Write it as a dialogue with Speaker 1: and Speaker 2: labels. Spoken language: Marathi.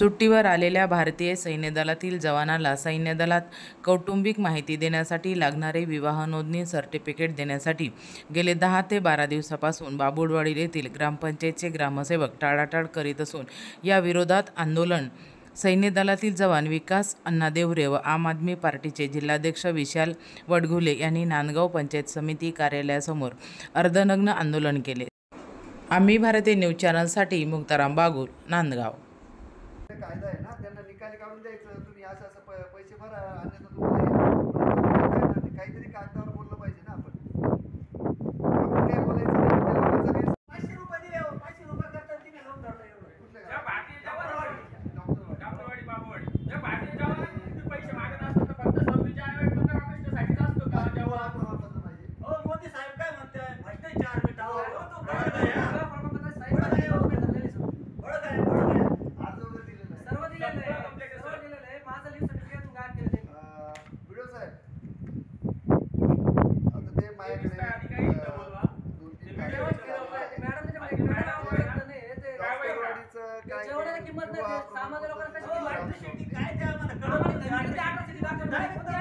Speaker 1: सुट्टीवर आलेल्या भारतीय सैन्य दलातील जवानाला सैन्य दलात कौटुंबिक माहिती देण्यासाठी लागणारे विवाह नोंदणी सर्टिफिकेट देण्यासाठी गेले 10 ते 12 दिवसापासून बाबुळवाडी येथील ग्रामपंचायतचे ग्रामसेवक टाळाटाळ करीत असून या विरोधात आंदोलन सैन्य दलातील जवान विकास अण्णा देवरे व आम आदमी पार्टीचे जिल्हाध्यक्ष विशाल वडघुले यांनी नांदगाव पंचायत समिती कार्यालयासमोर अर्धनग्न आंदोलन केले। आम्ही भारतीय न्यूज चॅनलसाठी मुक्ताराम बागुल, नांदगाव।
Speaker 2: कायदा आहे ना, त्यांना निकाली काढून द्यायचं, तुम्ही असं असं पैसे भरा, अन्यथा तुम्हाला काहीतरी कागदावर बोललं पाहिजे ना। आपण काय बोलायचं नाही, 500 रुपये दिले, 500 रुपये करतात तिने लोन धरलं एवढं कुठलं का बाकी डॉक्टरवाडी बाबूवाडी जे बाकी जेव्हा तुम्ही पैसे मागत असतो तर फक्त 26 ऑगस्ट साठी असतो का जेव्हा पाहिजे। हो मोदी साहेब काय म्हणतात, भ्रष्टाचार मिटाओ, तो काय आहे किंमत नाही, सामान्य लोकांना कशी किंमत शेती काय द्या मला कळत नाही।